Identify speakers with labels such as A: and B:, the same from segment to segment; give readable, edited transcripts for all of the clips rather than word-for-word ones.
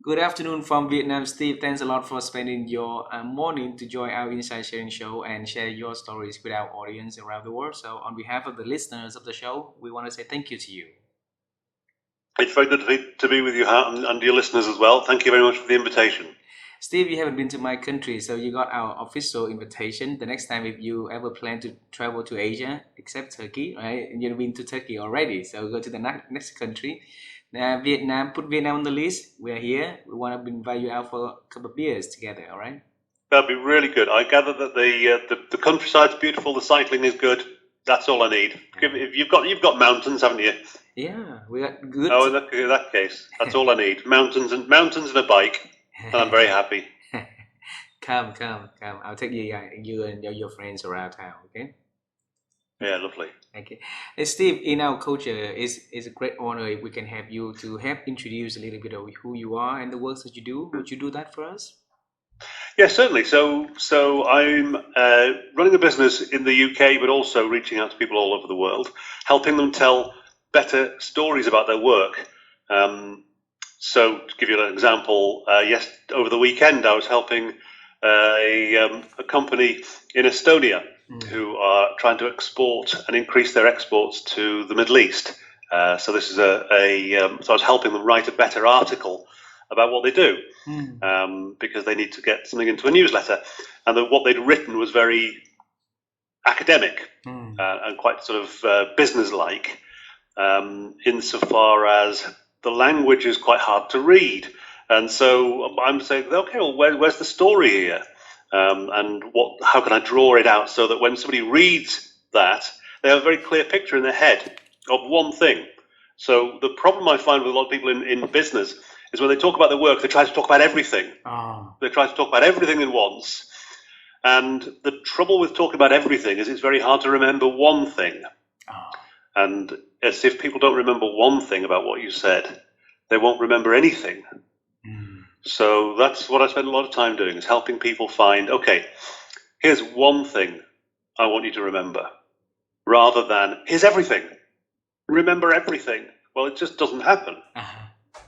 A: Good afternoon from Vietnam, Steve. Thanks a lot for spending your morning to join our Inside Sharing show and share your stories with our audience around the world. So, on behalf of the listeners of the show, we want to say thank you to you.
B: It's very good to be with you, Hart, and your listeners as well. Thank you very much for the invitation.
A: Steve, you haven't been to my country, so you got our official invitation. The next time, if you ever plan to travel to Asia, except Turkey, right? You've been to Turkey already, so go to the next country. Vietnam, put Vietnam on the list. We're here. We want to invite you out for a couple of beers together, all right?
B: That'd be really good. I gather that the countryside's beautiful, the cycling is good. That's all I need. If you've got mountains, haven't you?
A: Yeah, we got good.
B: Oh, in that case, that's all I need. Mountains and a bike, and I'm very happy.
A: Come. I'll take you and your friends around town. Okay.
B: Yeah, lovely.
A: Okay. Hey, Steve, in our culture, it's a great honor if we can have you to help introduce a little bit of who you are and the works that you do. Would you do that for us?
B: Yeah, certainly. So I'm running a business in the UK, but also reaching out to people all over the world, helping them tell better stories about their work. So to give you an example, yes, over the weekend I was helping a company in Estonia who are trying to export and increase their exports to the Middle East. So this is so I was helping them write a better article about what they do because they need to get something into a newsletter, and what they'd written was very academic and quite sort of business-like, insofar as the language is quite hard to read. And so I'm saying, okay, well, where's the story here? And how can I draw it out so that when somebody reads that, they have a very clear picture in their head of one thing. So the problem I find with a lot of people in business is when they talk about their work, they try to talk about everything. They try to talk about everything at once. And the trouble with talking about everything is it's very hard to remember one thing. And as if people don't remember one thing about what you said, they won't remember anything. So that's what I spend a lot of time doing, is helping people find, okay, here's one thing I want you to remember, rather than, here's everything. Remember everything. Well, it just doesn't happen.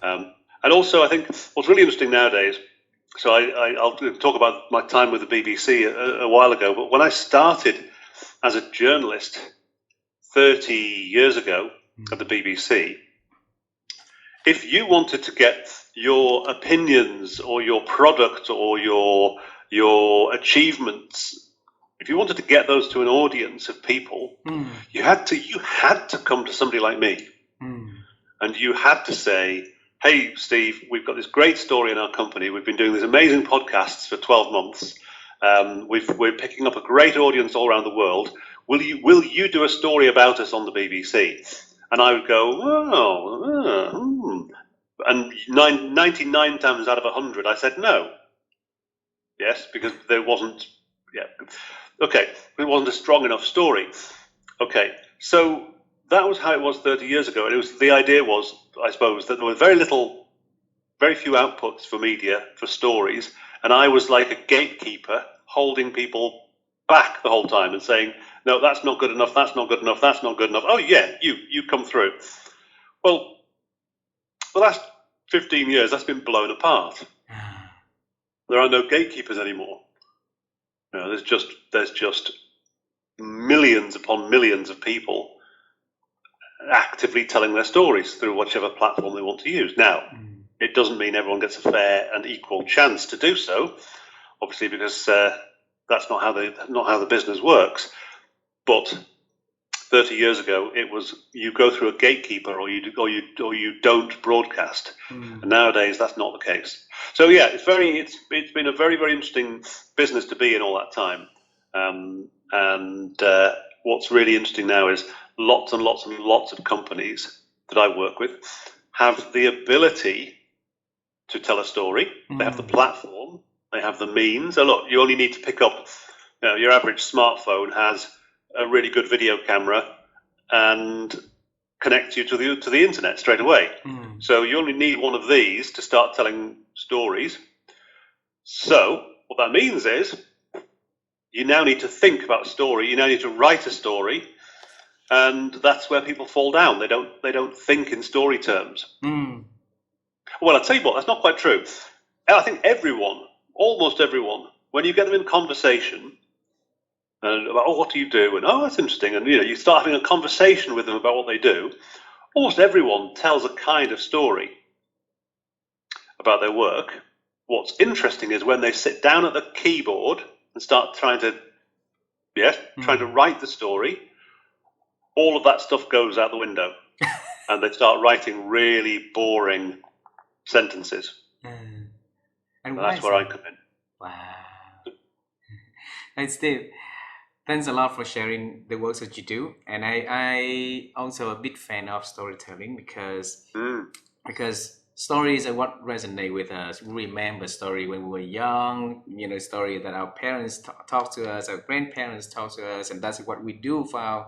B: And also, I think what's really interesting nowadays, so I'll talk about my time with the BBC a while ago, but when I started as a journalist 30 years ago at the BBC, if you wanted to get your opinions or your product or your achievements, if you wanted to get those to an audience of people, you had to come to somebody like me, and you had to say, hey, Steve, we've got this great story in our company. We've been doing these amazing podcasts for 12 months. We're picking up a great audience all around the world. Will you do a story about us on the BBC? And I would go, and 99 times out of 100, I said no. Yes, because there wasn't, okay, it wasn't a strong enough story. Okay, so that was how it was 30 years ago. And the idea was, I suppose, that there were very few outputs for media, for stories, and I was like a gatekeeper holding people back the whole time and saying, no, that's not good enough, that's not good enough, that's not good enough. Oh yeah, you come through. Well, the last 15 years, that's been blown apart. There are no gatekeepers anymore. There's just millions upon millions of people actively telling their stories through whichever platform they want to use. Now, it doesn't mean everyone gets a fair and equal chance to do so, obviously, because that's not how the business works. But 30 years ago, it was you go through a gatekeeper or you don't broadcast. And nowadays, that's not the case. So yeah, it's been a very, very interesting business to be in all that time. And what's really interesting now is lots and lots and lots of companies that I work with have the ability to tell a story. They have the platform, they have the means. So look, you only need to pick up, your average smartphone has a really good video camera and connects you to the internet straight away. So you only need one of these to start telling stories. So what that means is you now need to think about a story. You now need to write a story, and that's where people fall down. They don't think in story terms. Well, I'll tell you what, that's not quite true. I think everyone, almost everyone, when you get them in conversation, and about, oh, what do you do? And, oh, that's interesting. And, you start having a conversation with them about what they do. Almost everyone tells a kind of story about their work. What's interesting is when they sit down at the keyboard and start trying to write the story, all of that stuff goes out the window. And they start writing really boring sentences.
A: And
B: that's where I come in.
A: Wow. Hey, Steve, thanks a lot for sharing the works that you do. And I also a big fan of storytelling because stories are what resonate with us. We remember story when we were young, story that our parents talk to us, our grandparents talk to us, and that's what we do for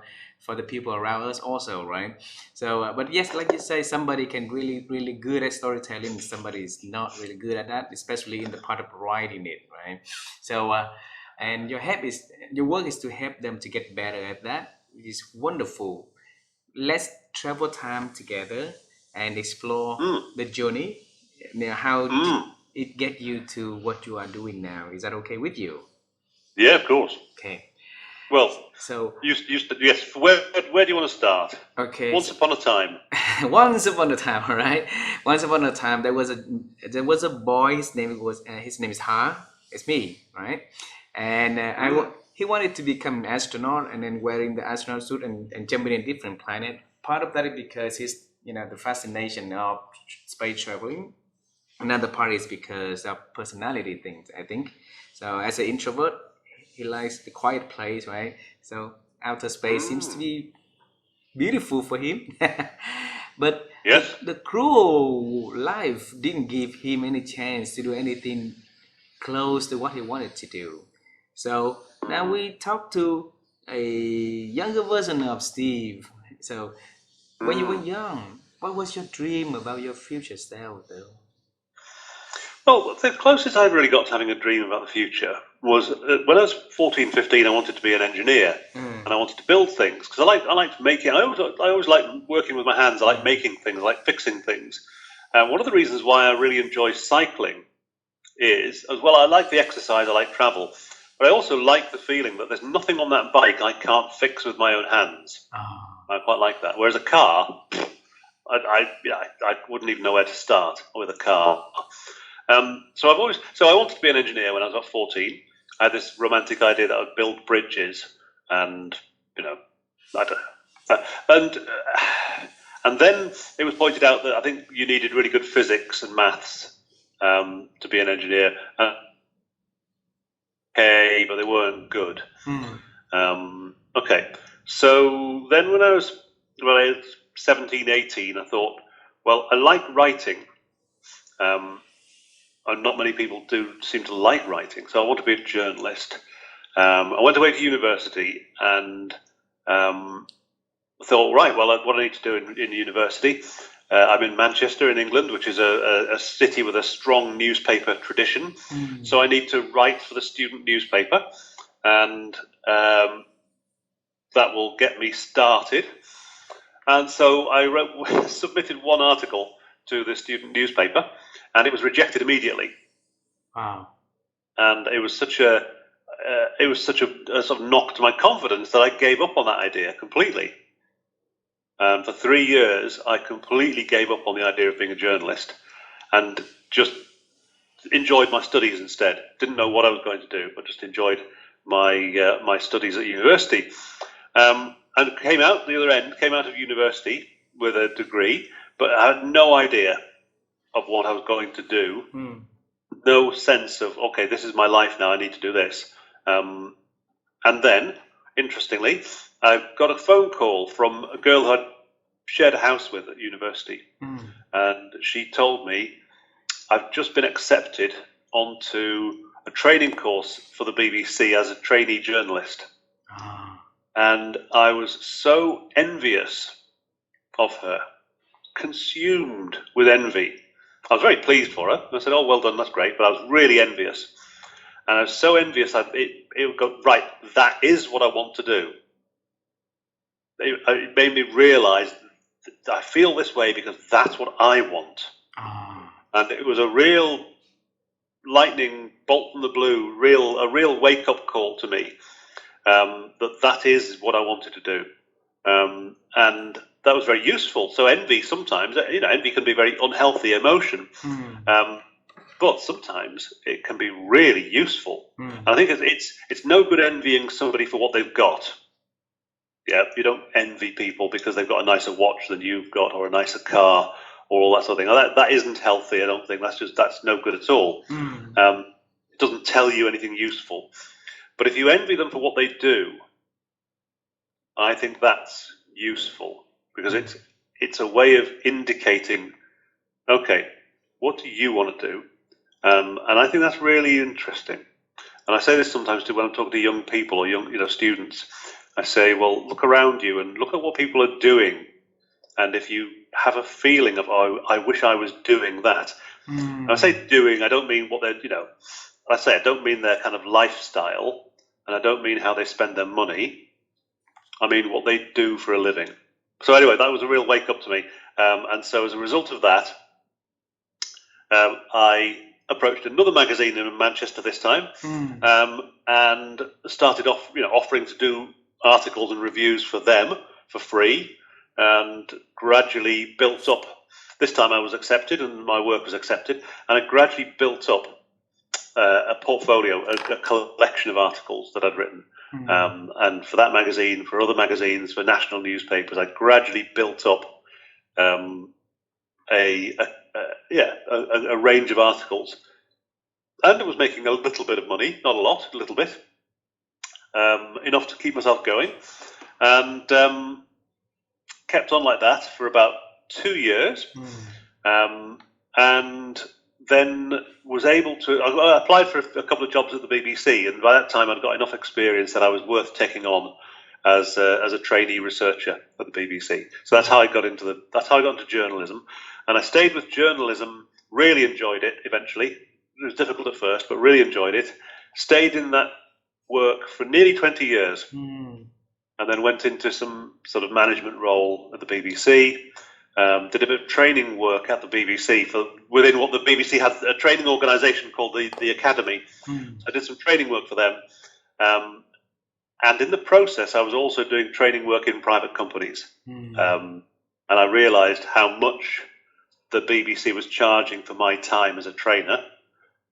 A: the people around us also, right? So, but yes, like you say, somebody can really good at storytelling, somebody is not really good at that, especially in the part of writing it, right? So, and your work is to help them to get better at that, which is wonderful. Let's travel time together and explore the journey. Now, how did it get you to what you are doing now? Is that okay with you?
B: Yeah, of course.
A: Okay.
B: Well,
A: so
B: yes. Where do you want to start?
A: Okay.
B: Once upon a time.
A: Once upon a time, all right. Once upon a time, there was a boy. His name is Ha. It's me, right? And he wanted to become an astronaut, and then wearing the astronaut suit and jumping in different planet. Part of that is because he's the fascination of space traveling. Another part is because of personality things, I think. So as an introvert, he likes the quiet place, right? So outer space seems to be beautiful for him. But
B: yes,
A: the cruel life didn't give him any chance to do anything close to what he wanted to do. So now we talk to a younger version of Steve. So when you were young, what was your dream about your future self, though?
B: Well, the closest I really got to having a dream about the future was when I was 14, 15, I wanted to be an engineer and I wanted to build things because I liked making. I always liked working with my hands. I like making things. I like fixing things. One of the reasons why I really enjoy cycling is, as well, I like the exercise. I like travel, but I also like the feeling that there's nothing on that bike I can't fix with my own hands. I quite like that. Whereas a car, I wouldn't even know where to start with a car. So I wanted to be an engineer when I was about 14. I had this romantic idea that I would build bridges, and and then it was pointed out that I think you needed really good physics and maths to be an engineer. Okay, but they weren't good. Okay, so then when I was 17, 18, I thought, well, I like writing. And not many people do seem to like writing, so I want to be a journalist. I went away to university and thought, right, well, what do I need to do in university? I'm in Manchester in England, which is a city with a strong newspaper tradition. So I need to write for the student newspaper, and that will get me started. And so I submitted one article to the student newspaper, and it was rejected immediately.
A: Wow!
B: And it was such a sort of knock to my confidence that I gave up on that idea completely. For 3 years, I completely gave up on the idea of being a journalist, and just enjoyed my studies instead. Didn't know what I was going to do, but just enjoyed my studies at university. And came out the other end, came out of university with a degree, but I had no idea of what I was going to do. No sense of, okay, this is my life now, I need to do this. And then, interestingly, I got a phone call from a girl who I'd shared a house with at university. And she told me, I've just been accepted onto a training course for the BBC as a trainee journalist. And I was so envious of her, consumed with envy. I was very pleased for her. I said, oh, well done, that's great. But I was really envious. And I was so envious, it would go, right, that is what I want to do. It made me realize that I feel this way because that's what I want. And it was a real lightning bolt from the blue, a real wake up call to me, that is what I wanted to do, and that was very useful. So envy sometimes, envy can be a very unhealthy emotion, but sometimes it can be really useful. And I think it's no good envying somebody for what they've got. Yeah, you don't envy people because they've got a nicer watch than you've got, or a nicer car, or all that sort of thing. That isn't healthy. I don't think that's no good at all. It doesn't tell you anything useful. But if you envy them for what they do, I think that's useful, because it's a way of indicating, okay, what do you want to do? And I think that's really interesting. And I say this sometimes too when I'm talking to young people or young students. I say, well, look around you and look at what people are doing. And if you have a feeling of, oh, I wish I was doing that. And I say doing, I don't mean what they're, I don't mean their kind of lifestyle, and I don't mean how they spend their money. I mean what they do for a living. So anyway, that was a real wake up to me. And so as a result of that, I approached another magazine in Manchester this time, and started off, offering to do articles and reviews for them for free, and gradually built up. This time I was accepted and my work was accepted, and I gradually built up a portfolio, a collection of articles that I'd written. And for that magazine, for other magazines, for national newspapers, I gradually built up a range of articles. And I was making a little bit of money, not a lot, a little bit, enough to keep myself going. And kept on like that for about 2 years. And then was able to, I applied for a couple of jobs at the BBC, and by that time I'd got enough experience that I was worth taking on as a trainee researcher at the BBC. So that's how I got into journalism, and I stayed with journalism. Really enjoyed it. Eventually, it was difficult at first, but really enjoyed it. Stayed in that work for nearly 20 years, and then went into some sort of management role at the BBC. Did a bit of training work at the BBC within what the BBC had, a training organisation called the Academy. So I did some training work for them, and in the process, I was also doing training work in private companies. And I realised how much the BBC was charging for my time as a trainer,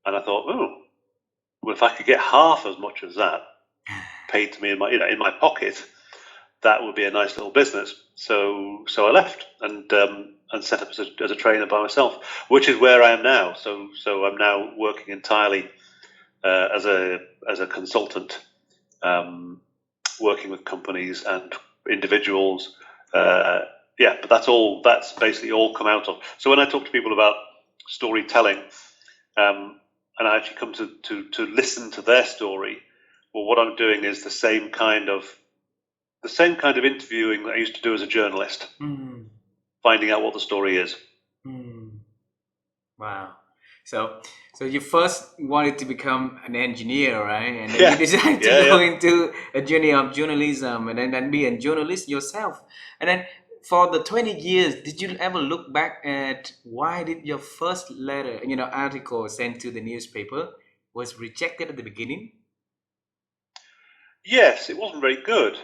B: and I thought, well, if I could get half as much as that paid to me in my pocket, that would be a nice little business. So I left and set up as a trainer by myself, which is where I am now. So I'm now working entirely as a consultant, working with companies and individuals. But that's basically all come out of. So when I talk to people about storytelling, and I actually come to listen to their story, well, what I'm doing is the same kind of interviewing that I used to do as a journalist, finding out what the story is.
A: Wow. So you first wanted to become an engineer, right? And then you decided to go into a journey of journalism, and then be a journalist yourself. And then for the 20 years, did you ever look back at why did your first letter, article sent to the newspaper was rejected at the beginning?
B: Yes, it wasn't very good.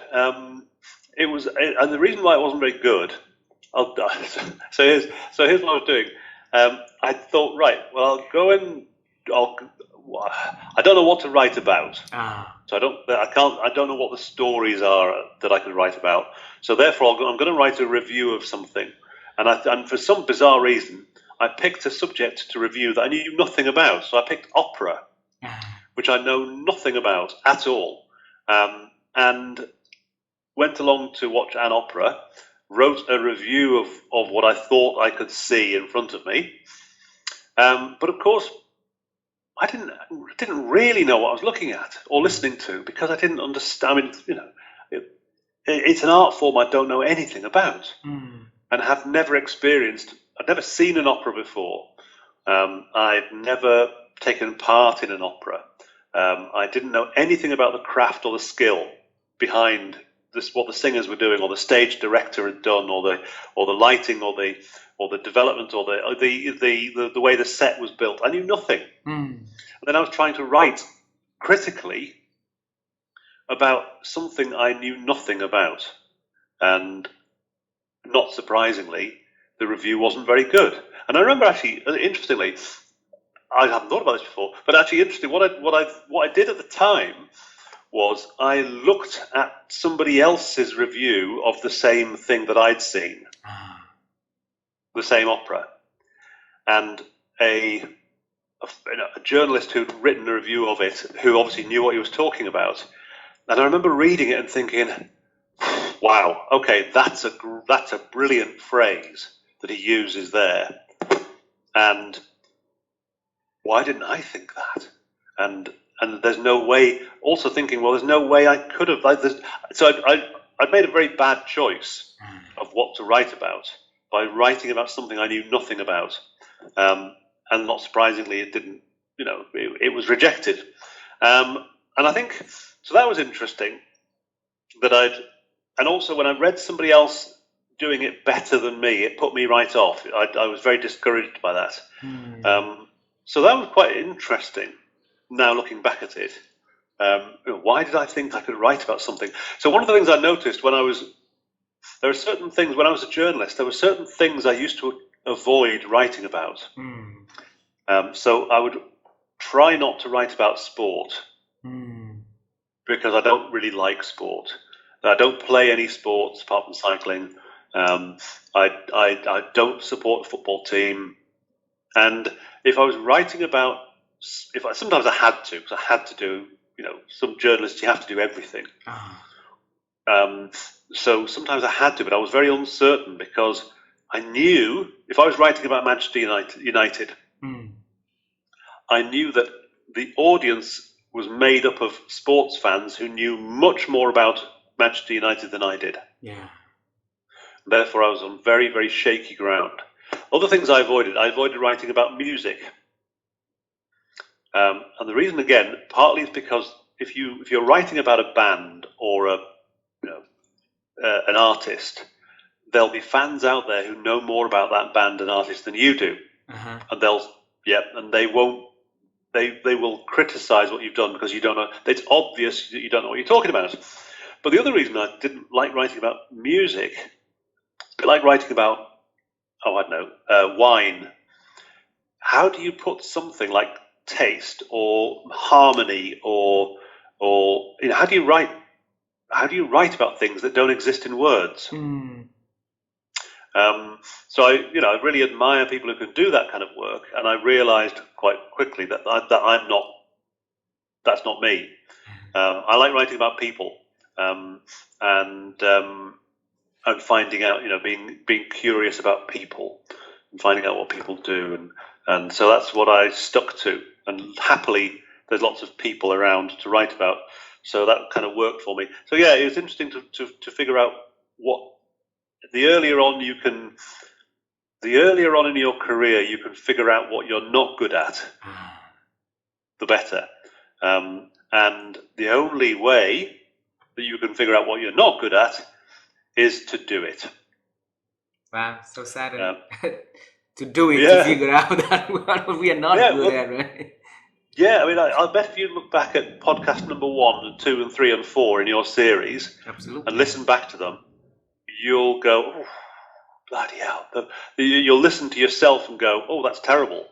B: It was, and the reason why it wasn't very good. So here's what I was doing. I thought, right, well, I'll go and I don't know what to write about. So I don't know what the stories are that I can write about. So therefore, I'm going to write a review of something. And for some bizarre reason, I picked a subject to review that I knew nothing about. So I picked opera, which I know nothing about at all. And went along to watch an opera, wrote a review of what I thought I could see in front of me. But of course, I didn't really know what I was looking at or listening to, because I didn't understand. I mean, it's an art form I don't know anything about, and have never experienced. I've never seen an opera before. I've never taken part in an opera. I didn't know anything about the craft or the skill behind this, what the singers were doing, or the stage director had done, or the lighting, or or the development, or the way the set was built. I knew nothing. And then I was trying to write critically about something I knew nothing about, and not surprisingly, the review wasn't very good. And I remember, actually, interestingly, I hadn't thought about this before, but actually, interesting. What I did at the time was I looked at somebody else's review of the same thing that I'd seen, the same opera, and a journalist who'd written a review of it, who obviously knew what he was talking about. And I remember reading it and thinking, wow, okay, that's a brilliant phrase that he uses there. And why didn't I think that? And there's no way, also thinking, well, there's no way I could have. So I'd made a very bad choice of what to write about by writing about something I knew nothing about. And not surprisingly, it didn't, it was rejected. And I think, so that was interesting, and also when I read somebody else doing it better than me, it put me right off. I was very discouraged by that. So that was quite interesting, now looking back at it. Why did I think I could write about something? So one of the things I noticed when I was a journalist, there were certain things I used to avoid writing about. So I would try not to write about sport, because I don't really like sport. I don't play any sports apart from cycling. I don't support a football team. And if I was writing about, sometimes I had to, because I had to do, some journalists, you have to do everything. So sometimes I had to, but I was very uncertain, because I knew if I was writing about Manchester United, I knew that the audience was made up of sports fans who knew much more about Manchester United than I did.
A: Yeah.
B: Therefore, I was on very, very shaky ground. Other things I avoided writing about music. And the reason, again, partly is because if you're writing about a band or an artist, there'll be fans out there who know more about that band and artist than you do, and they will criticize what you've done because you don't know. It's obvious that you don't know what you're talking about. But the other reason I didn't like writing about music, it's a bit like writing about, wine. How do you put something like taste or harmony or how do you write about things that don't exist in words? So I really admire people who can do that kind of work, and I realized quite quickly that that's not me. I like writing about people, and finding out, being curious about people and finding out what people do, and so that's what I stuck to. And happily, there's lots of people around to write about, so that kind of worked for me. So yeah, it was interesting to figure out what the earlier on in your career you can figure out what you're not good at, the better. And the only way that you can figure out what you're not good at is to do it.
A: Wow, so sad. To do it, to figure out that what we are not good at, right?
B: Yeah, I mean, I'll bet if you look back at podcast number 1 and 2 and 3 and 4 in your series,
A: absolutely,
B: and listen back to them, you'll go, oh, bloody hell. You'll listen to yourself and go, oh, that's terrible.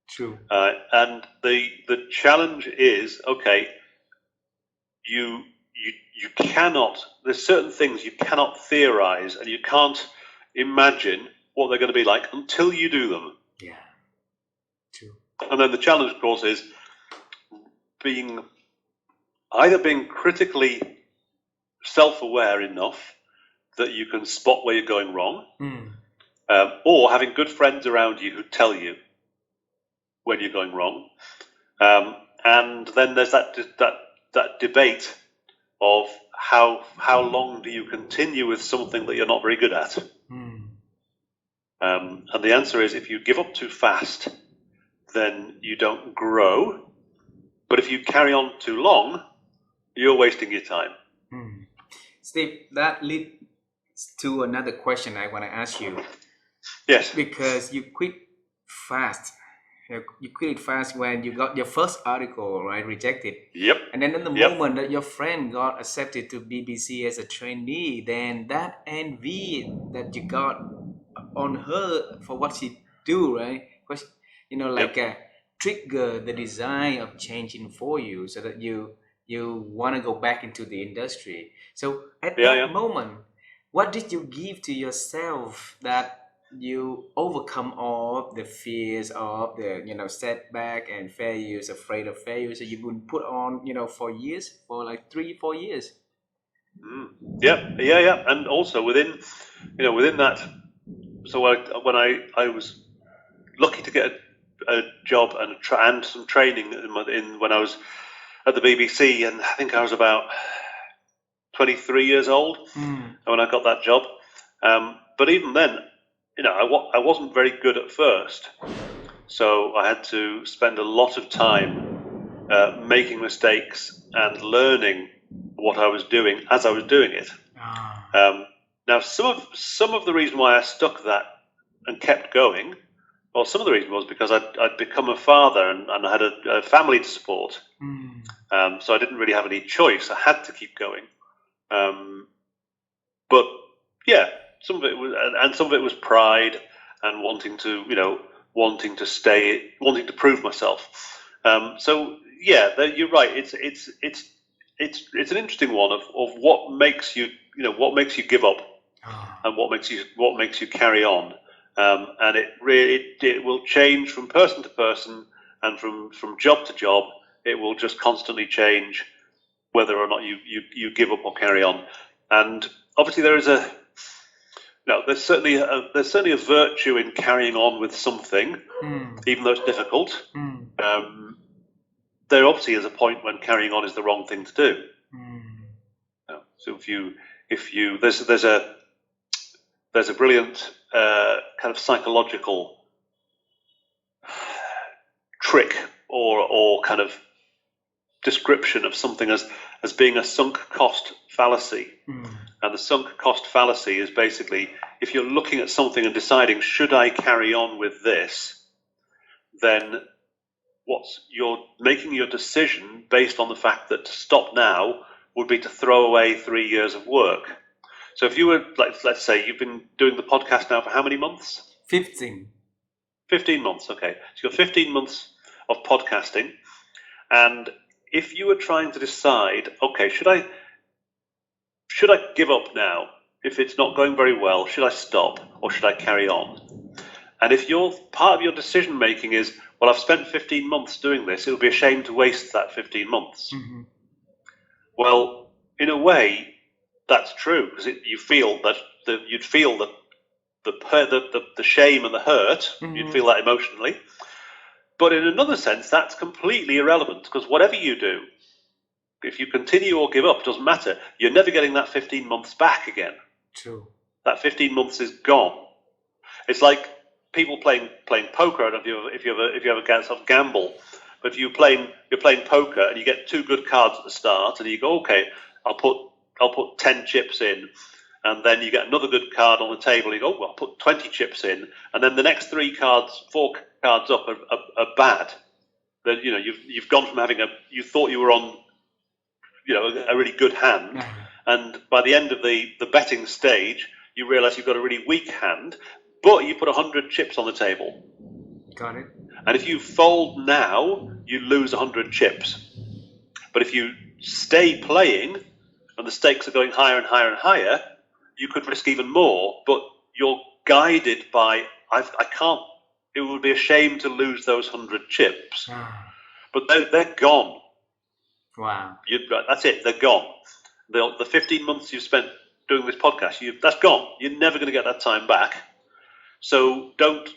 A: True.
B: And the challenge is, okay, you cannot, there's certain things you cannot theorize, and you can't imagine what they're going to be like until you do them.
A: Yeah, true.
B: And then the challenge, of course, is either being critically self-aware enough that you can spot where you're going wrong, or having good friends around you who tell you when you're going wrong. And then there's that debate of how long do you continue with something that you're not very good at. And the answer is, if you give up too fast, then you don't grow. But if you carry on too long, you're wasting your time.
A: Steve, that leads to another question I want to ask you.
B: Yes.
A: because you quit fast. You quit it fast when you got your first article, right, rejected.
B: Yep.
A: And then in the
B: Yep.
A: moment that your friend got accepted to BBC as a trainee, then that envy that you got on her for what she do, right? Because
B: Yep.
A: trigger the desire of changing for you, so that you want to go back into the industry. So at
B: Yeah.
A: that
B: Yeah.
A: moment, what did you give to yourself that you overcome all the fears of the setback and failures, afraid of failure, so you wouldn't put on for years, for like 3-4 years?
B: Yeah. Yeah. Yeah. And also within that. So when I was lucky to get a job and some training in when I was at the BBC, and I think I was about 23 years old when I got that job. But even then, I wasn't very good at first, so I had to spend a lot of time making mistakes and learning what I was doing as I was doing it. Now, some of the reason why I stuck that and kept going, well, some of the reason was because I'd become a father and I had a family to support. So I didn't really have any choice. I had to keep going. But yeah, some of it was pride and wanting to prove myself. So yeah, you're right. It's an interesting one of what makes you give up and what makes you carry on. And it will change from person to person and from job to job. It will just constantly change whether or not you give up or carry on. And obviously there's certainly a virtue in carrying on with something, even though it's difficult. There obviously is a point when carrying on is the wrong thing to do. So if you there's a brilliant kind of psychological trick or kind of description of something as being a sunk cost fallacy. And the sunk cost fallacy is basically, if you're looking at something and deciding, should I carry on with this, then you're making your decision based on the fact that to stop now would be to throw away 3 years of work. So if you were, let's say you've been doing the podcast now for how many months?
A: 15.
B: 15 months, okay. So you've got 15 months of podcasting, and if you were trying to decide, okay, should I give up now? If it's not going very well, should I stop or should I carry on? And if part of your decision making is, well, I've spent 15 months doing this, it would be a shame to waste that 15 months. Well, in a way, that's true, because you'd feel that the shame and the hurt, you'd feel that emotionally. But in another sense, that's completely irrelevant, because whatever you do, if you continue or give up, doesn't matter. You're never getting that 15 months back again.
A: True.
B: That 15 months is gone. It's like people playing poker. I don't know if you ever gamble, but if you're playing poker and you get 2 good cards at the start, and you go, okay, I'll put 10 chips in, and then you get another good card on the table. You go, well, I'll put 20 chips in, and then the next 4 cards up are bad. Then you've gone from having you thought you were on a really good hand, and by the end of the betting stage, you realise you've got a really weak hand, but you put 100 chips on the table.
A: Got it.
B: And if you fold now, you lose 100 chips. But if you stay playing, and the stakes are going higher and higher and higher, you could risk even more. But you're guided by, I can't. It would be a shame to lose those 100 chips. But they're gone.
A: Wow.
B: That's it. They're gone. The 15 months you've spent doing this podcast, that's gone. You're never going to get that time back. So don't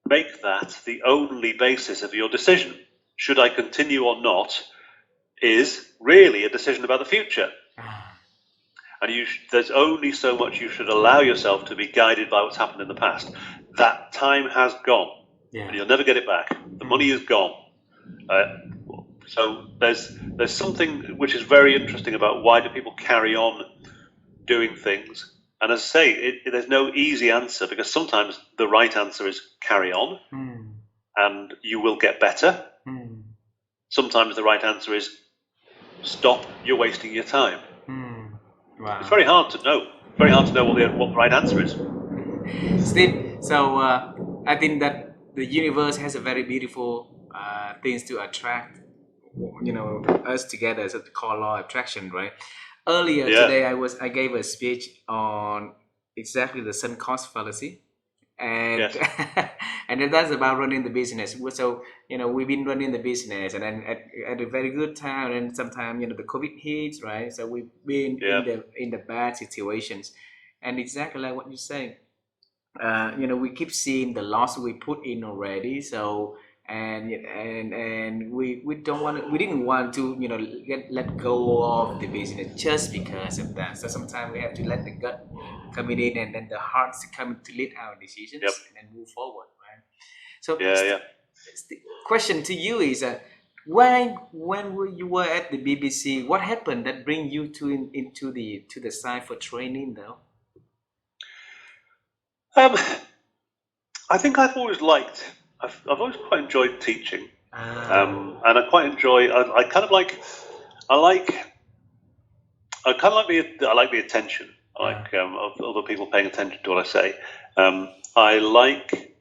B: make that the only basis of your decision. Should I continue or not is really a decision about the future. And there's only so much you should allow yourself to be guided by what's happened in the past. That time has gone. And you'll never get it back. The money is gone. So there's something which is very interesting about why do people carry on doing things. And as I say, there's no easy answer, because sometimes the right answer is carry on and you will get better. Sometimes the right answer is stop, you're wasting your time.
A: Wow.
B: It's very hard to know. Very hard to know what the right answer is.
A: Steve, so I think that the universe has a very beautiful things to attract, us together. So called law of attraction, right? Earlier today, I gave a speech on exactly the sunk cost fallacy, and and that's about running the business. So we've been running the business, and then at a very good time, and sometimes the COVID hits, right? So we've been in the bad situations, and exactly like what you say, we keep seeing the loss we put in already. So and we don't want we didn't want to let go of the business just because of that. So sometimes we have to let the gut come in, and then the hearts come to lead our decisions, and then move forward, right? So the question to you is when you were at the BBC, what happened that bring you into the side for training though?
B: I think I've always quite enjoyed teaching, and I quite enjoy. I kind of like the attention. I like of other people paying attention to what I say. I like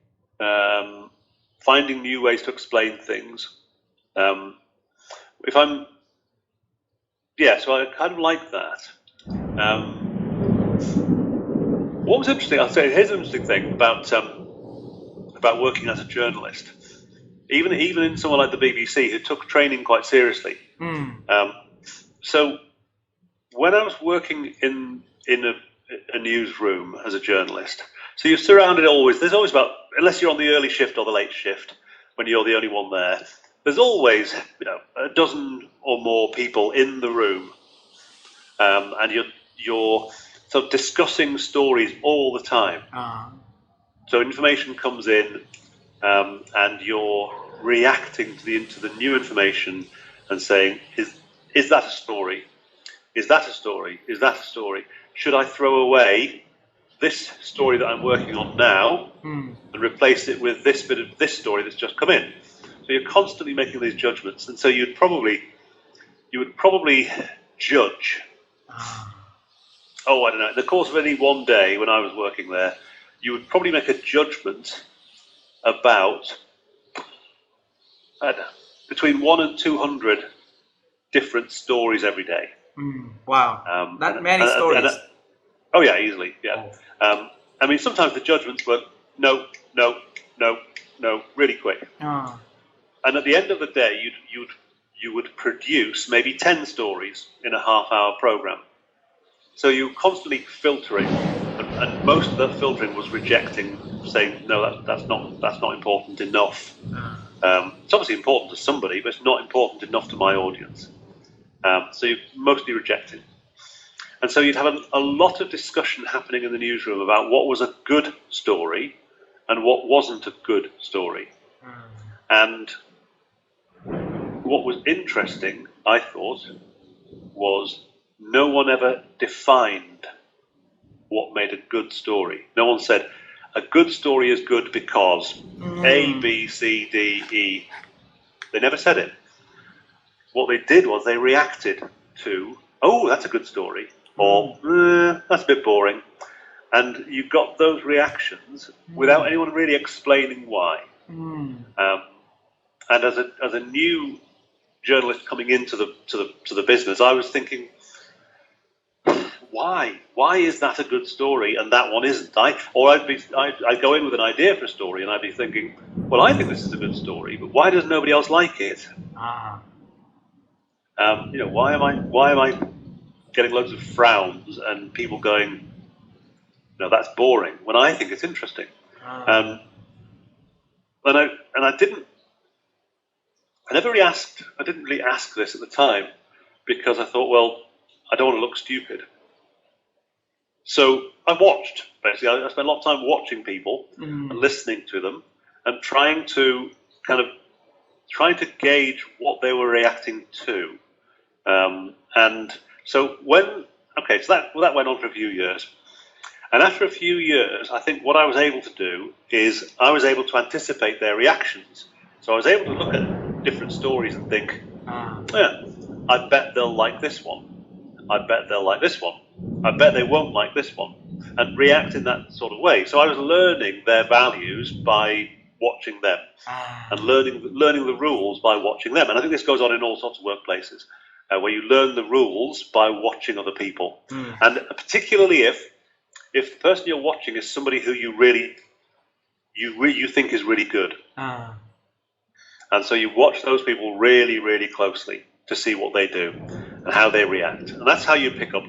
B: finding new ways to explain things. So I kind of like that. What was interesting, I'll say, here's an interesting thing about working as a journalist. Even in someone like the BBC, who took training quite seriously. So when I was working in a newsroom as a journalist, so you're surrounded there's always about, unless you're on the early shift or the late shift, when you're the only one there, there's always a dozen or more people in the room, and you're sort of discussing stories all the time. So information comes in, and you're reacting to the new information and saying, is that a story? Is that a story? Is that a story? Should I throw away this story that I'm working on now and replace it with this bit of this story that's just come in? So you're constantly making these judgments, and so you would probably judge. I don't know. In the course of any one day when I was working there, you would probably make a judgment about, I don't know, between 1 and 200 different stories every day.
A: Wow, that many stories.
B: Oh yeah, easily. Yeah. I mean, sometimes the judgments were no, really quick. And at the end of the day, you would produce maybe 10 stories in a half-hour program. So you're constantly filtering, and most of the filtering was rejecting, saying no, that's not important enough. It's obviously important to somebody, but it's not important enough to my audience. So you're mostly rejecting. And so you'd have a lot of discussion happening in the newsroom about what was a good story and what wasn't a good story. And what was interesting, I thought, was no one ever defined what made a good story. No one said, a good story is good because A, B, C, D, E. They never said it. What they did was they reacted to, oh, that's a good story, or that's a bit boring. And you got those reactions without anyone really explaining why. And as a new journalist coming into the business, I was thinking, why is that a good story and that one isn't? I'd go in with an idea for a story and I'd be thinking, well, I think this is a good story, but why does nobody else like it? Why am I getting loads of frowns and people going, no, that's boring, when I think it's interesting? And I didn't really ask this at the time, because I thought, well, I don't want to look stupid. So I watched, basically. I spent a lot of time watching people and listening to them and trying to gauge what they were reacting to. And so that went on for a few years. And after a few years, I think what I was able to do is I was able to anticipate their reactions. So I was able to look at different stories and think, yeah, I bet they'll like this one. I bet they'll like this one. I bet they won't like this one. And react in that sort of way. So I was learning their values by watching them and learning the rules by watching them. And I think this goes on in all sorts of workplaces where you learn the rules by watching other people. And particularly if the person you're watching is somebody who you think is really good. And so you watch those people really, really closely to see what they do and how they react. And that's how you pick up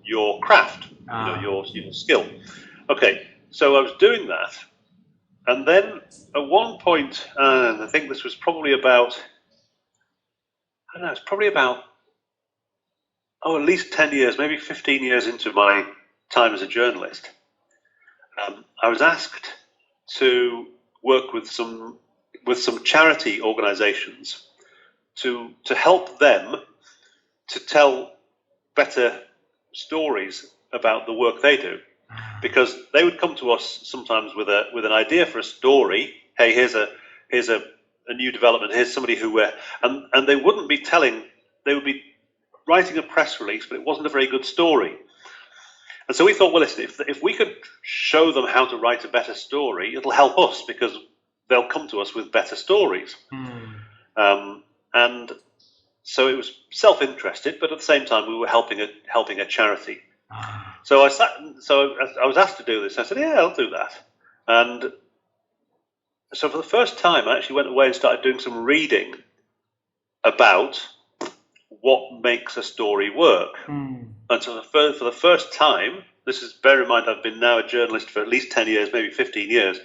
B: your craft, your skill. Okay, so I was doing that. And then at one point, and I think this was probably about, I don't know, it's probably about, at least 10 years, maybe 15 years into my time as a journalist, I was asked to work with some charity organisations to help them to tell better stories about the work they do, because they would come to us sometimes with an idea for a story. Hey, here's a new development. Here's somebody who and they wouldn't be telling. They would be writing a press release, but it wasn't a very good story. And so we thought, well, listen, if we could show them how to write a better story, it'll help us because they'll come to us with better stories. And so it was self-interested, but at the same time we were helping a charity. So I was asked to do this. I said, yeah, I'll do that. And so for the first time, I actually went away and started doing some reading about what makes a story work. And so for the first time, bear in mind, I've been now a journalist for at least 10 years, maybe 15 years.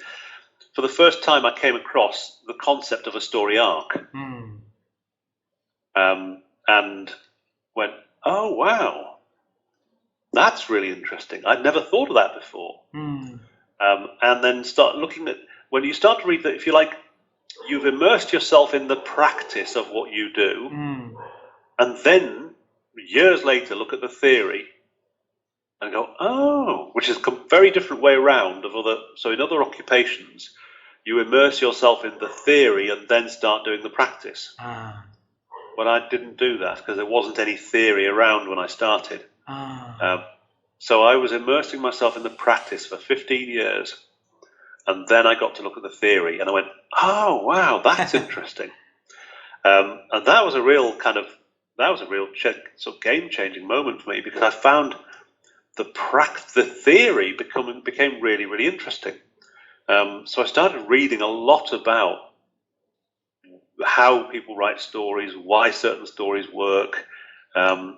B: For the first time, I came across the concept of a story arc. And went, oh, wow, that's really interesting. I'd never thought of that before. And then start looking at, when you start to read that, if you like, you've immersed yourself in the practice of what you do, and then years later look at the theory and go, oh, which is a very different way around of other. So in other occupations, you immerse yourself in the theory and then start doing the practice. But I didn't do that because there wasn't any theory around when I started. So I was immersing myself in the practice for 15 years, and then I got to look at the theory, and I went, oh, wow, that's interesting. And that was a real sort of game-changing moment for me, because I found the theory became really, really interesting. So I started reading a lot about how people write stories, why certain stories work, and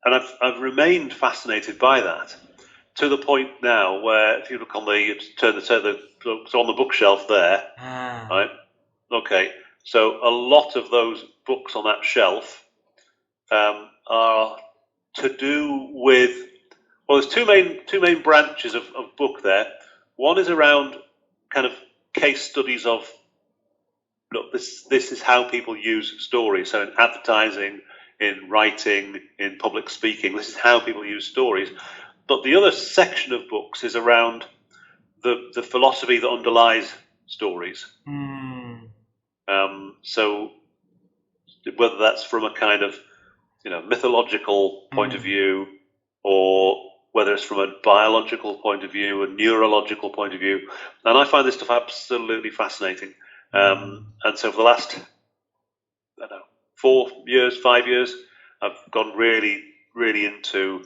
B: I've remained fascinated by that, to the point now where if you look on it's on the bookshelf there, right? Okay, so a lot of those books on that shelf are to do with, well, there's two main branches of book there. One is around kind of case studies of, look, this is how people use stories. So in advertising, in writing, in public speaking, this is how people use stories. But the other section of books is around the philosophy that underlies stories. So whether that's from a kind of mythological point of view, or whether it's from a biological point of view, a neurological point of view, and I find this stuff absolutely fascinating. And so for the last, I don't know, 5 years, I've gone really, really into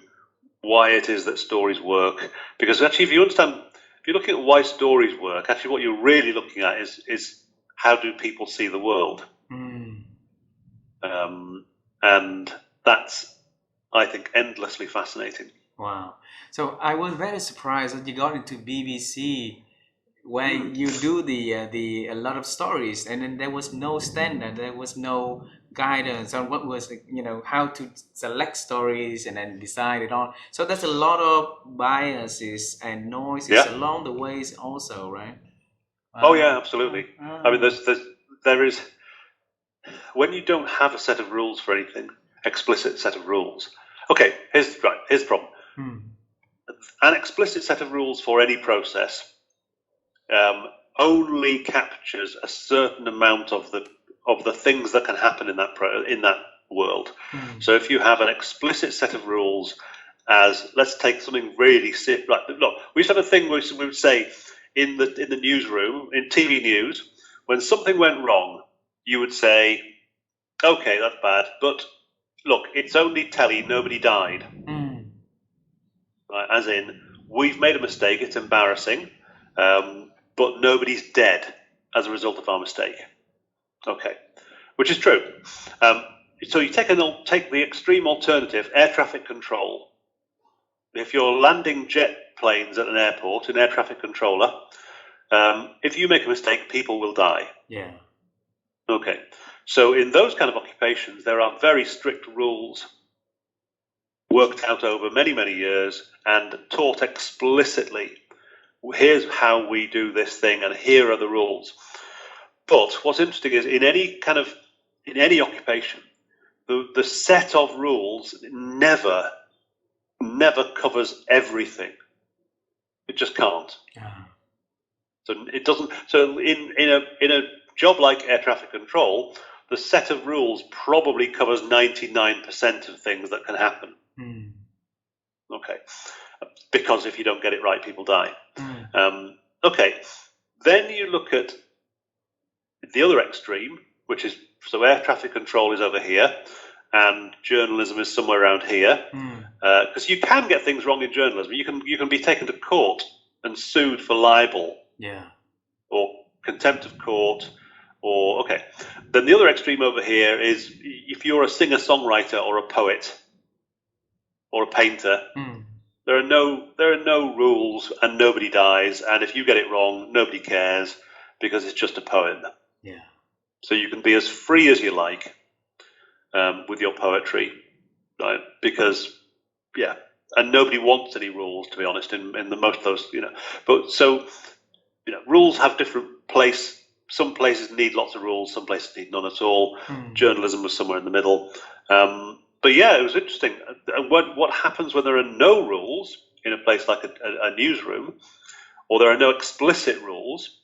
B: why it is that stories work. Because actually, if you're looking at why stories work, actually what you're really looking at is how do people see the world? And that's, I think, endlessly fascinating.
A: Wow. So I was very surprised that you got into BBC, where you do a lot of stories, and then there was no standard, there was no guidance on what was how to select stories and then decide it on. So there's a lot of biases and noises along the ways also, right?
B: Oh yeah, absolutely. I mean, there is, when you don't have a set of rules for anything, explicit set of rules. Okay, here's the problem. an explicit set of rules for any process only captures a certain amount of the things that can happen in that world. So if you have an explicit set of rules, as let's take something really simple. Look, we used to have a thing where we would say in the newsroom, in TV news, when something went wrong, you would say, "Okay, that's bad, but look, it's only telly, nobody died." Right? As in, we've made a mistake, it's embarrassing, but nobody's dead as a result of our mistake. Okay, which is true. So you take the extreme alternative, air traffic control. If you're landing jet planes at an airport, an air traffic controller, if you make a mistake, people will die.
A: Yeah.
B: Okay, so in those kind of occupations, there are very strict rules worked out over many, many years and taught explicitly. Here's how we do this thing, and here are the rules. But what's interesting is in any occupation, the set of rules never covers everything. It just can't. So it doesn't. So in a job like air traffic control, the set of rules probably covers 99% of things that can happen. Okay, because if you don't get it right, people die. Okay, then you look at the other extreme, which is so air traffic control is over here, and journalism is somewhere around here. Because you can get things wrong in journalism. You can be taken to court and sued for libel.
A: Yeah.
B: Or contempt of court. Or okay. Then the other extreme over here is if you're a singer-songwriter or a poet or a painter, there are no rules and nobody dies, and if you get it wrong, nobody cares because it's just a poem.
A: Yeah.
B: So you can be as free as you like with your poetry, right? Because and nobody wants any rules, to be honest, in the most of those, But so, rules have different place. Some places need lots of rules, some places need none at all. Journalism was somewhere in the middle. But yeah, it was interesting. What happens when there are no rules in a place like a newsroom, or there are no explicit rules?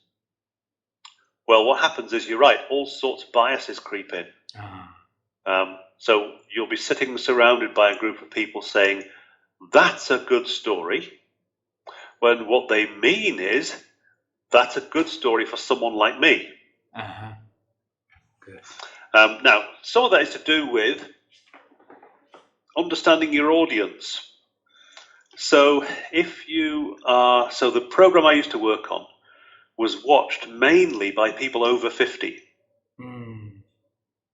B: Well, what happens is, you're right, all sorts of biases creep in. So you'll be sitting surrounded by a group of people saying, "That's a good story," when what they mean is, "That's a good story for someone like me."
A: Good.
B: Now, some of that is to do with understanding your audience. So so the program I used to work on was watched mainly by people over 50.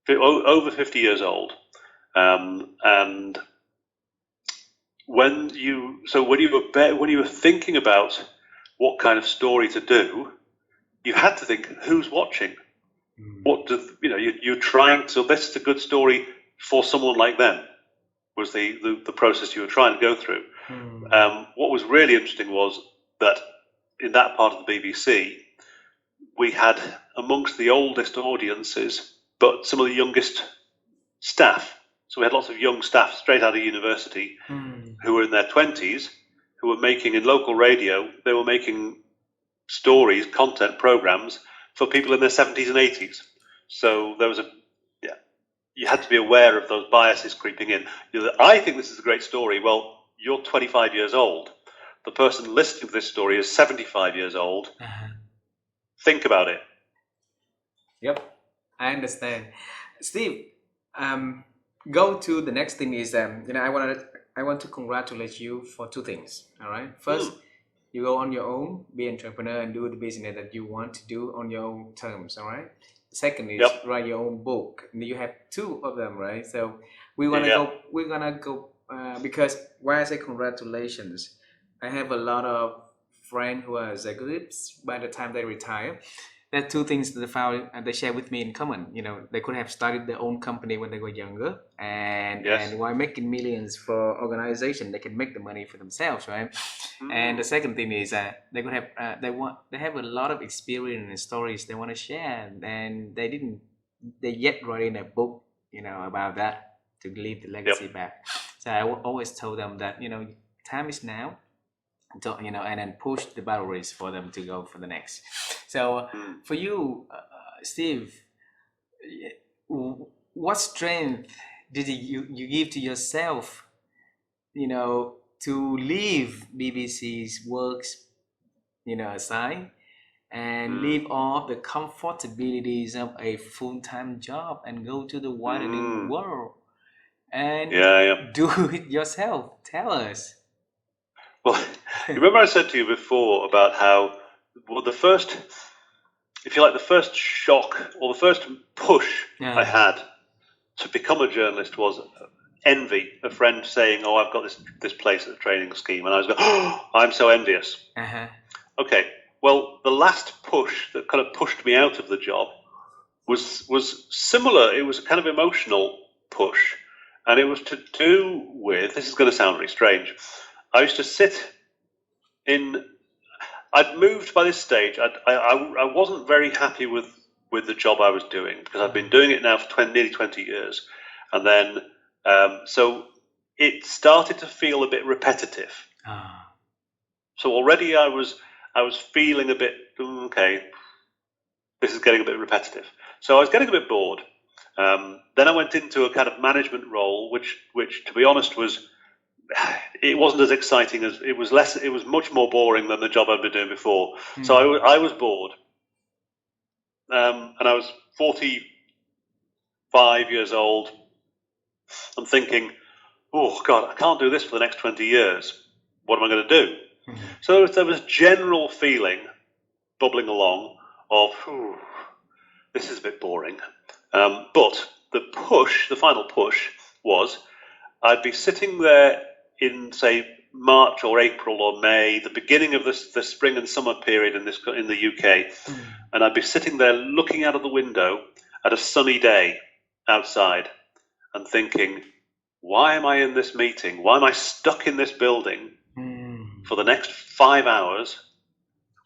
B: Over 50 years old. And when you were thinking about what kind of story to do, you had to think, who's watching? What do you're trying to? This is a good story for someone like them. Was the process you were trying to go through. What was really interesting was that in that part of the BBC, we had amongst the oldest audiences, but some of the youngest staff. So we had lots of young staff straight out of university who were in their 20s, who were making, in local radio, they were making stories, content programs for people in their 70s and 80s. So there was you had to be aware of those biases creeping in. I think this is a great story. Well, you're 25 years old. The person listening to this story is 75 years old. Think about it.
A: Yep, I understand. Steve, go to the next thing is I want to congratulate you for two things. All right. First, you go on your own, be an entrepreneur, and do the business that you want to do on your own terms. All right. Second is write your own book. And you have two of them, right? So we're gonna go because why I say congratulations, I have a lot of friends who are executives. By the time they retire, there are two things that they share with me in common. They could have started their own company when they were younger, and while making millions for organization, they can make the money for themselves, right? And the second thing is they could have they have a lot of experience and stories they want to share, and they yet write in a book, about that to leave the legacy back. So I always told them that time is now. and then push the boundaries for them to go for the next. So for you, Steve, what strength did you give to yourself, to leave BBC's works, aside, and leave off the comfortabilities of a full-time job and go to the widening world and do it yourself? Tell us.
B: Well, remember I said to you before about how, well, the first, if you like, the first shock or the first push I had to become a journalist was envy. A friend saying, "Oh, I've got this place at the training scheme," and I was going, "Oh, I'm so envious." Okay, well, the last push that kind of pushed me out of the job was similar. It was a kind of emotional push, and it was to do with, this is going to sound really strange, I used to sit in, I'd moved by this stage. I wasn't very happy with the job I was doing, because I've been doing it now for nearly 20 years. And then, so it started to feel a bit repetitive. So already I was feeling a bit, okay, this is getting a bit repetitive. So I was getting a bit bored. Then I went into a kind of management role, which to be honest it wasn't as exciting as it was. It was much more boring than the job I'd been doing before. So I was bored, and I was 45 years old. I'm thinking, oh God, I can't do this for the next 20 years. What am I going to do? So there was general feeling bubbling along of, this is a bit boring. But the final push was, I'd be sitting there in, say, March or April or May, the beginning of the spring and summer period in the UK, and I'd be sitting there looking out of the window at a sunny day outside and thinking, why am I in this meeting? Why am I stuck in this building for the next 5 hours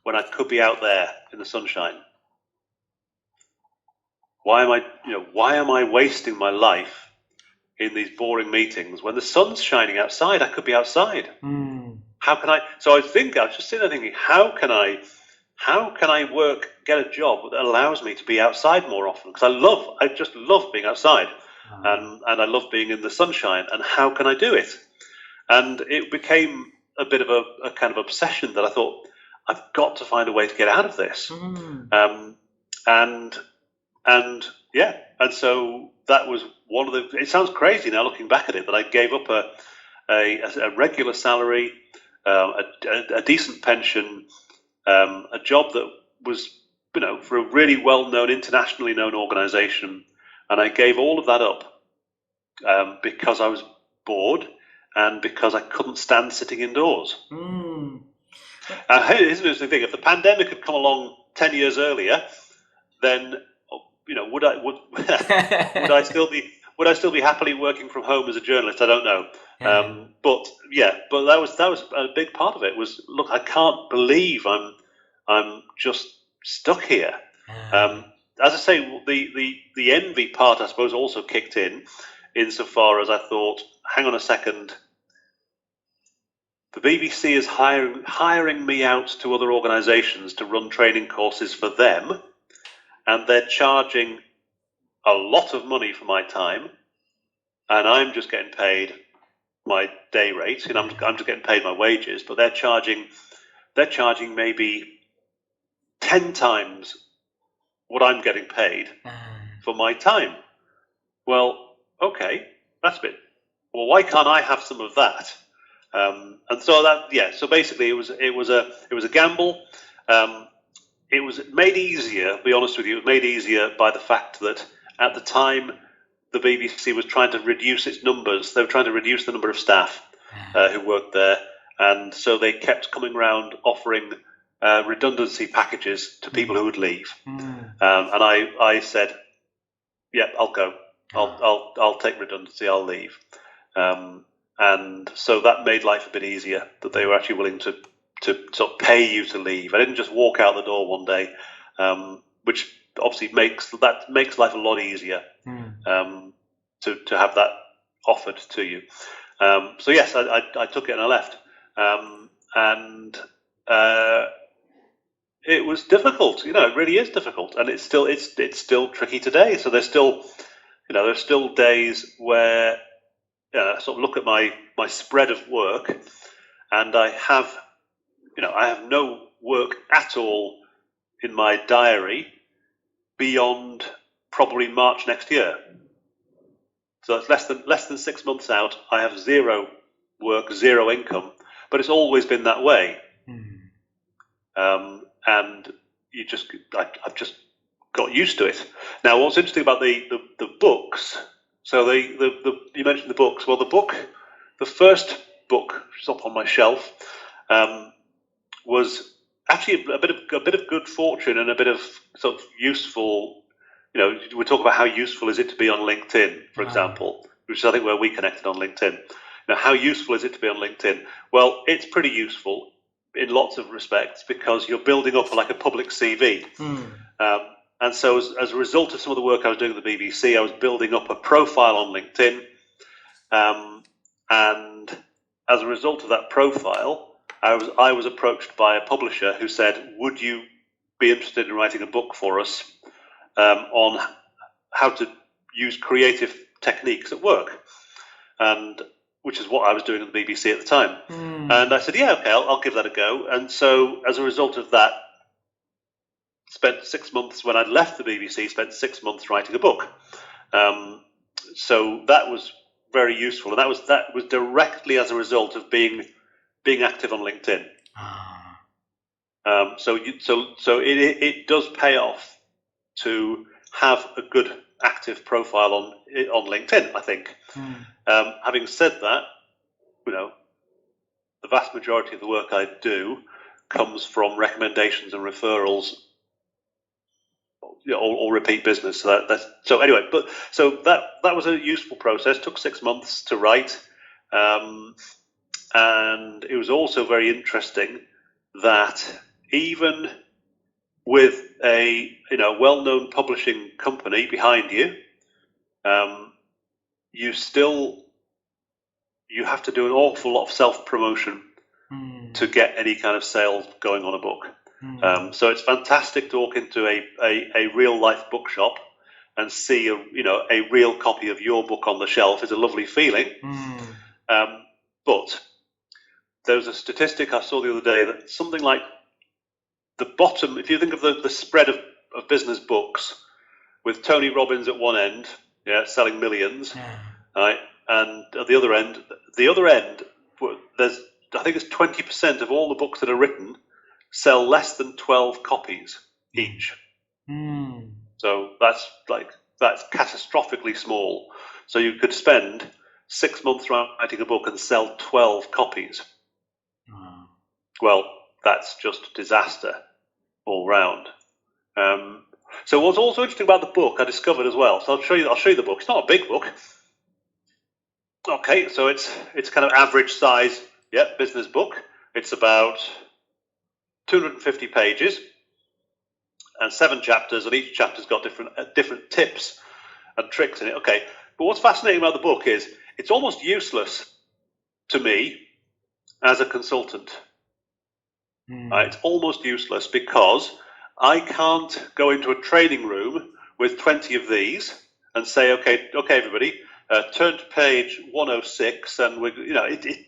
B: when I could be out there in the sunshine? Why am I wasting my life in these boring meetings when the sun's shining outside? I could be outside. How can I? So I was just sitting there thinking, how can I get a job that allows me to be outside more often? Because I just love being outside, and I love being in the sunshine. And how can I do it? And it became a bit of a kind of obsession that I thought, I've got to find a way to get out of this. And so that was one of the. It sounds crazy now looking back at it, that I gave up a regular salary, a decent pension, a job that was, for a really well-known, internationally known organisation, and I gave all of that up because I was bored and because I couldn't stand sitting indoors. Here's an interesting thing: if the pandemic had come along 10 years earlier, then would I still be happily working from home as a journalist? I don't know. But that was a big part of it. Was, look, I can't believe I'm just stuck here. As I say, the envy part, I suppose, also kicked in, insofar as I thought, hang on a second, the BBC is hiring me out to other organisations to run training courses for them, and they're charging a lot of money for my time, and I'm just getting paid my day rate, and I'm just getting paid my wages, but they're charging maybe 10 times what I'm getting paid for my time. Well, okay, that's a bit. Well, why can't I have some of that? And so so basically, it was a gamble. It was made easier. To be honest with you, it was made easier by the fact that at the time the BBC was trying to reduce its numbers. They were trying to reduce the number of staff who worked there, and so they kept coming around offering redundancy packages to people who would leave. And I said, "Yeah, I'll go. I'll take redundancy. I'll leave." And so that made life a bit easier, that they were actually willing to sort of pay you to leave. I didn't just walk out the door one day, which obviously makes life a lot easier to have that offered to you. So yes, I took it and I left. and it was difficult. It really is difficult, and it's still tricky today. So there's still days where I sort of look at my spread of work, and I have no work at all in my diary beyond probably March next year. So it's less than 6 months out. I have zero work, zero income, but it's always been that way. And I've just got used to it. Now, what's interesting about the books? So you mentioned the books. Well, the first book, which is up on my shelf, was actually a bit of good fortune and a bit of sort of useful. We talk about how useful is it to be on LinkedIn, for example, which is I think where we connected on LinkedIn. How useful is it to be on LinkedIn? Well, it's pretty useful in lots of respects because you're building up like a public CV. And so as a result of some of the work I was doing at the BBC, I was building up a profile on LinkedIn. And as a result of that profile, I was approached by a publisher who said, would you be interested in writing a book for us on how to use creative techniques at work? And which is what I was doing at the BBC at the time. And I said, yeah, okay, I'll give that a go. And so as a result of that, spent 6 months, when I'd left the BBC, spent 6 months writing a book. So that was very useful. And that was directly as a result of being active on LinkedIn. So it does pay off to have a good active profile on LinkedIn, I think. Having said that, the vast majority of the work I do comes from recommendations and referrals, or repeat business. So anyway, so that was a useful process. Took 6 months to write, and it was also very interesting that even with a well-known publishing company behind you, you have to do an awful lot of self-promotion to get any kind of sales going on a book. So it's fantastic to walk into a real-life bookshop and see a real copy of your book on the shelf. Is a lovely feeling. But there's a statistic I saw the other day that something like the bottom, if you think of the spread of business books, with Tony Robbins at one end, selling millions, right, and at the other end, there's, I think it's 20% of all the books that are written sell less than 12 copies each. So that's catastrophically small. So you could spend 6 months writing a book and sell 12 copies. Well, that's just disaster all round. So what's also interesting about the book, I discovered as well. So I'll show you the book. It's not a big book. Okay, so it's kind of average size, business book. It's about 250 pages and 7 chapters, and each chapter's got different tips and tricks in it. Okay, but what's fascinating about the book is it's almost useless to me as a consultant. It's almost useless because I can't go into a training room with 20 of these and say, okay, everybody, turn to page 106, and it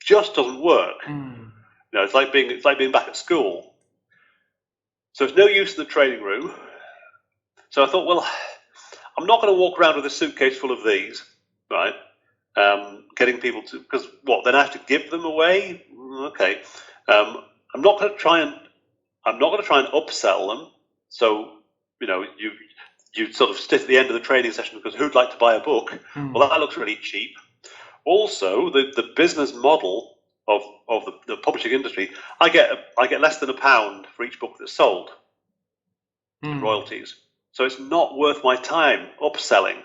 B: just doesn't work. It's like being back at school. So it's no use in the training room. So I thought, well, I'm not going to walk around with a suitcase full of these, right? Getting people to, because then I have to give them away. Okay, I'm not going to try and upsell them. So you sort of sit at the end of the training session because who'd like to buy a book? Well, that looks really cheap. Also, the business model of the publishing industry, I get less than £1 for each book that's sold in royalties. So it's not worth my time upselling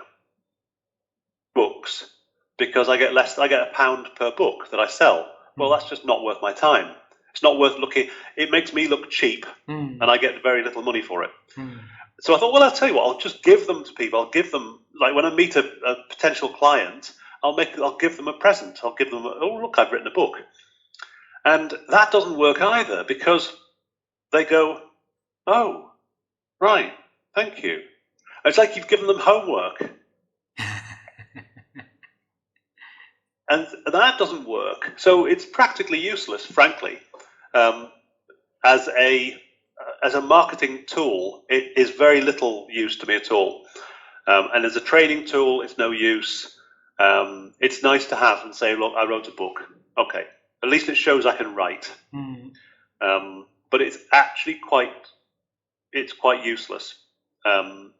B: books because I get £1 per book that I sell. Well, that's just not worth my time. It's not worth looking. It makes me look cheap, and I get very little money for it. So I thought, well, I'll tell you what, I'll just give them to people. I'll give them, like when I meet a potential client, I'll give them a present. I'll give them, oh, look, I've written a book. And that doesn't work either, because they go, oh, right, thank you. It's like you've given them homework. And that doesn't work. So it's practically useless, frankly. As a marketing tool, it is very little use to me at all. And as a training tool, it's no use. It's nice to have and say, look, I wrote a book. Okay, at least it shows I can write. But it's actually quite useless. I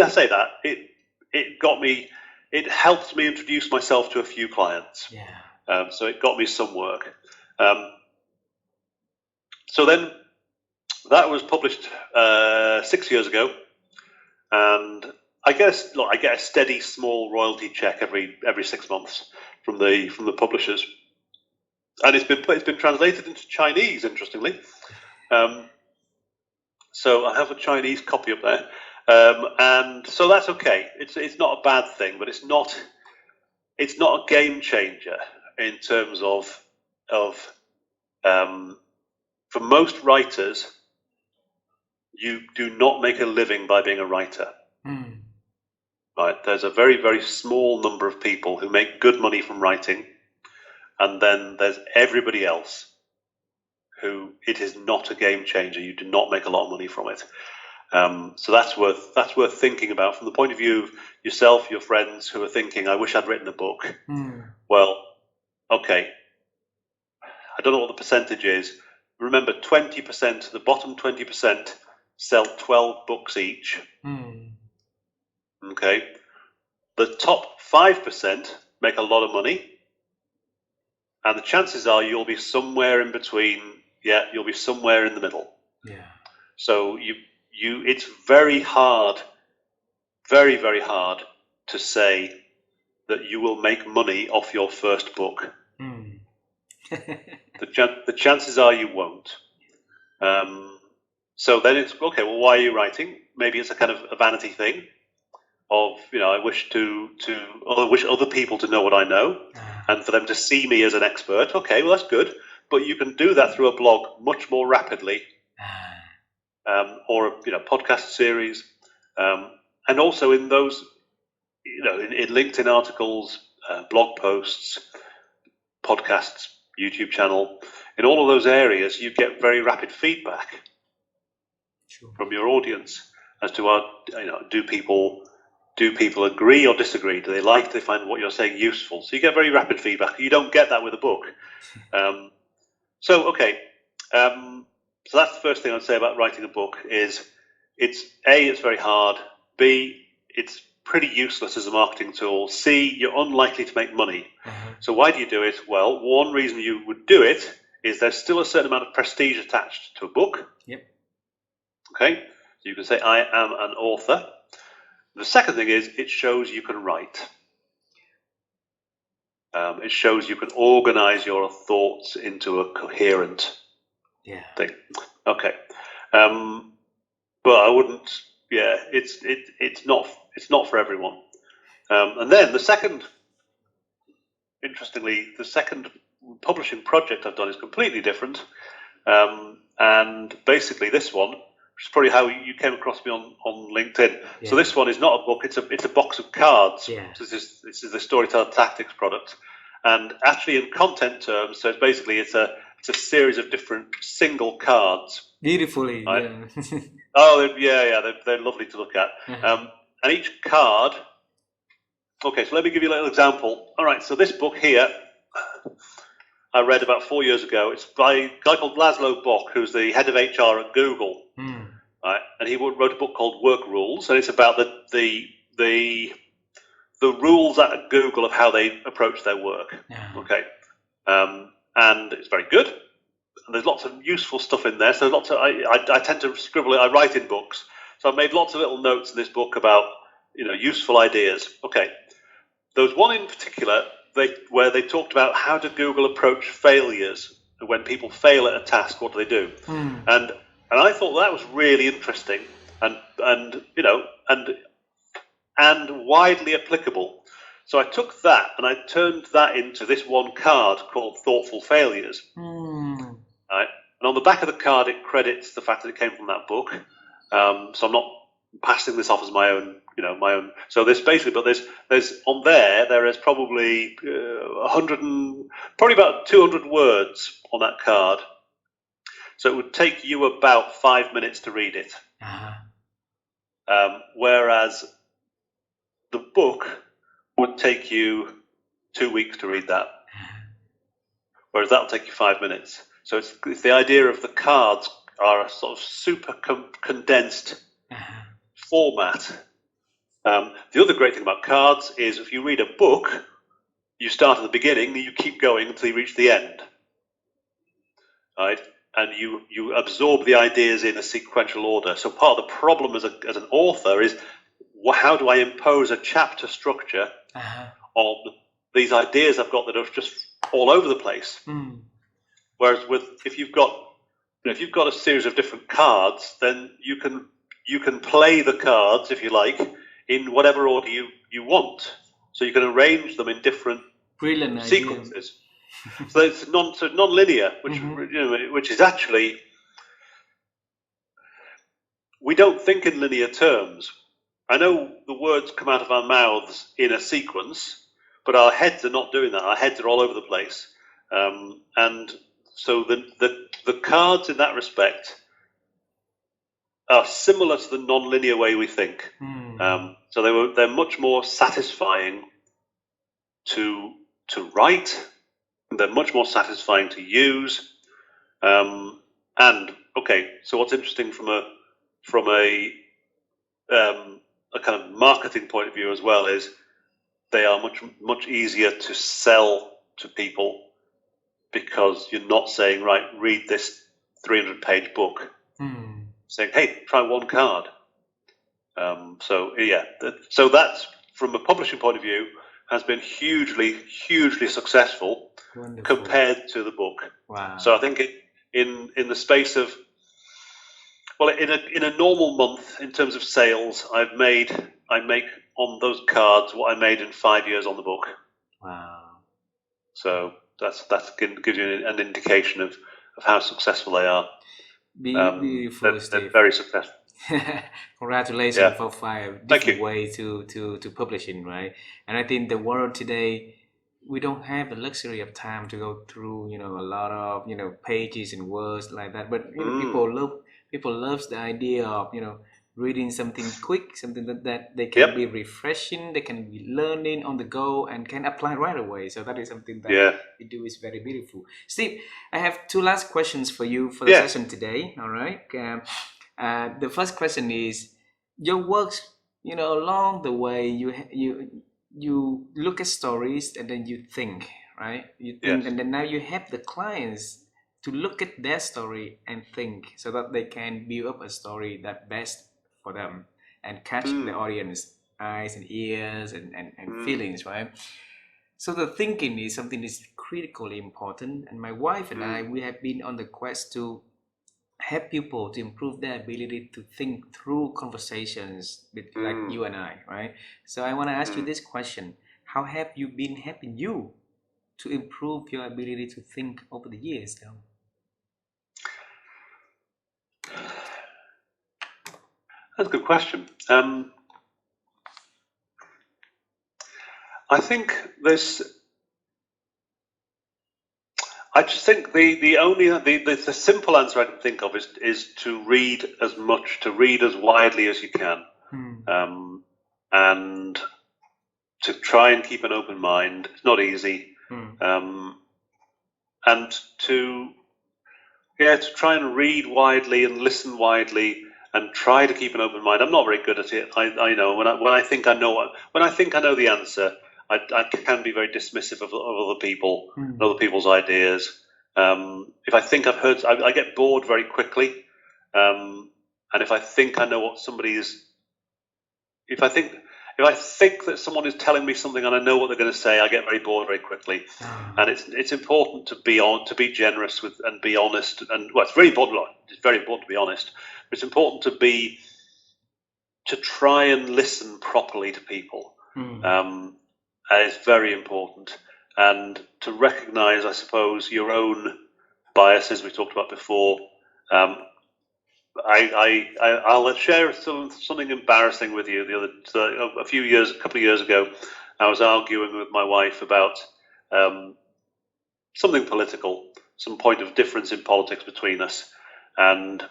B: say that it helped me introduce myself to a few clients.
A: Yeah.
B: So it got me some work. So then that was published 6 years ago, and I get a steady small royalty check every 6 months from the publishers, and it's been translated into Chinese, interestingly. So I have a Chinese copy up there, and so that's okay. It's not a bad thing, but it's not a game changer in terms of for most writers, you do not make a living by being a writer. Right? There's a very, very small number of people who make good money from writing, and then there's everybody else who it is not a game changer. You do not make a lot of money from it. So that's worth thinking about from the point of view of yourself, your friends who are thinking, I wish I'd written a book. Well, okay. I don't know what the percentage is. Remember, 20%, the bottom 20% sell 12 books each. Okay. The top 5% make a lot of money. And the chances are you'll be somewhere in between. Yeah, you'll be somewhere in the middle.
A: Yeah.
B: So it's very hard, very, very hard to say that you will make money off your first book. The chances are you won't. So then it's okay. Well, why are you writing? Maybe it's a kind of a vanity thing. Of I wish other people to know what I know, and for them to see me as an expert. Okay, well that's good, but you can do that through a blog much more rapidly, or a podcast series, and also in those in LinkedIn articles, blog posts, podcasts, YouTube channel, in all of those areas, you get very rapid feedback from your audience as to do people agree or disagree? Do they find what you're saying useful? So you get very rapid feedback. You don't get that with a book. So that's the first thing I'd say about writing a book is it's very hard. B, it's pretty useless as a marketing tool. C, you're unlikely to make money. So why do you do it? Well, one reason you would do it is there's still a certain amount of prestige attached to a book.
A: Yep.
B: Okay, so you can say I am an author. The second thing is it shows you can write. It shows you can organize your thoughts into a coherent thing. Okay, but I wouldn't. Yeah, it's not for everyone. And then interestingly, the second publishing project I've done is completely different. And basically, this one, which is probably how you came across me on LinkedIn. Yeah. So this one is not a book; it's a box of cards.
A: Yeah.
B: So this is the Storyteller Tactics product, and actually in content terms, so it's a series of different single cards.
A: Beautifully, right? Yeah.
B: They're lovely to look at. And each card. Okay, so let me give you a little example. All right, so this book here, I read about 4 years ago. It's by a guy called Laszlo Bock, who's the head of HR at Google. Right? And he wrote a book called Work Rules, and it's about the rules at Google of how they approach their work. Yeah. Okay, and it's very good. And there's lots of useful stuff in there. So I tend to scribble it. I write in books, so I've made lots of little notes in this book about useful ideas. Okay, there was one in particular where they talked about how did Google approach failures when people fail at a task. What do they do? And I thought that was really interesting and widely applicable. So I took that and I turned that into this one card called Thoughtful Failures. Right? And on the back of the card, it credits the fact that it came from that book. So I'm not passing this off as my own, my own. So there's basically, but there's on there is probably 100 and probably about 200 words on that card. So it would take you about 5 minutes to read it. Whereas the book would take you 2 weeks to read that. Whereas that'll take you 5 minutes. So it's the idea of the cards are a sort of super condensed format. The other great thing about cards is if you read a book, you start at the beginning and you keep going until you reach the end. Right? And you absorb the ideas in a sequential order. So part of the problem as an author is, how do I impose a chapter structure on these ideas I've got that are just all over the place? Whereas if you've got a series of different cards, then you can play the cards, if you like, in whatever order you want. So you can arrange them in different sequences. So it's non-linear, which is actually, we don't think in linear terms. I know the words come out of our mouths in a sequence, but our heads are not doing that. Our heads are all over the place, and so the cards in that respect are similar to the non-linear way we think. So they're much more satisfying to write. They're much more satisfying to use. And okay, so what's interesting from a kind of marketing point of view as well is they are much easier to sell to people, because you're not saying, right, read this 300-page book. Saying, hey, try one card. So that's, from a publishing point of view, has been hugely successful. Wonderful. Compared to the book.
A: Wow.
B: So I think in the space of, in a normal month in terms of sales, I make on those cards what I made in 5 years on the book.
A: Wow.
B: So that gives you an indication of how successful they are.
A: Beautiful, Steve.
B: They're very successful.
A: Congratulations for 5 different ways to publishing, right? And I think the world today, we don't have the luxury of time to go through, a lot of, pages and words like that. But people love the idea of, reading something quick, something that they can be refreshing, they can be learning on the go and can apply right away. So that is something that you do is very beautiful. Steve, I have 2 last questions for you for the session today. All right. The first question is, your works, along the way, you look at stories and then you think, right? You think, and then now you have the clients to look at their story and think, so that they can build up a story that best for them and catch the audience eyes and ears and feelings, right? So the thinking is something that's critically important. And my wife and I, we have been on the quest to help people to improve their ability to think through conversations with like you and I, right? So I want to ask you this question: how have you been helping you to improve your ability to think over the years now?
B: That's a good question. I think I just think the simple answer I can think of is to read as widely as you can, and to try and keep an open mind. It's not easy, and to try and read widely and listen widely and try to keep an open mind. I'm not very good at it. I know when I think I know the answer, I can be very dismissive of other people and other people's ideas. If I think I've heard, I get bored very quickly. And if I think I know what somebody is, if I think that someone is telling me something and I know what they're going to say, I get very bored very quickly. And it's important to be generous with and be honest. And it's very important. It's very important to be honest. But it's important to try and listen properly to people. is very important. And to recognise, I suppose, your own biases we talked about before. I'll share something embarrassing with you. A couple of years ago, I was arguing with my wife about something political, some point of difference in politics between us, and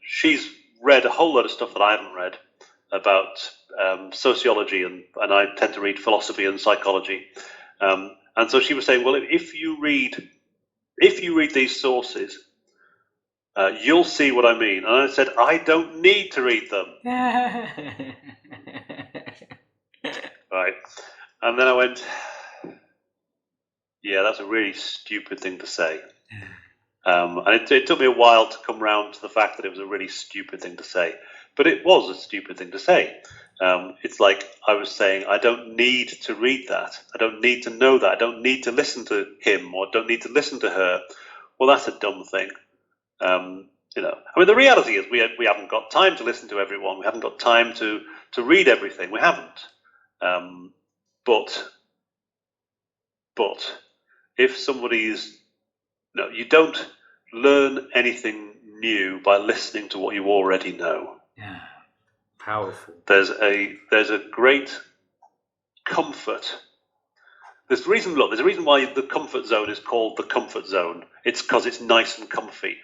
B: she's read a whole lot of stuff that I haven't read about sociology, and I tend to read philosophy and psychology, and so she was saying, well, if you read these sources, you'll see what I mean. And I said, I don't need to read them. Right. And then I went, yeah, that's a really stupid thing to say. And it took me a while to come round to the fact that it was a really stupid thing to say. But it was a stupid thing to say. It's like I was saying, I don't need to read that. I don't need to know that. I don't need to listen to him, or don't need to listen to her. Well, that's a dumb thing. I mean, the reality is we haven't got time to listen to everyone. We haven't got time to read everything. We haven't. But if somebody's, you don't learn anything new by listening to what you already know.
A: Yeah, powerful.
B: There's a great comfort. There's a reason why the comfort zone is called the comfort zone. It's because it's nice and comfy.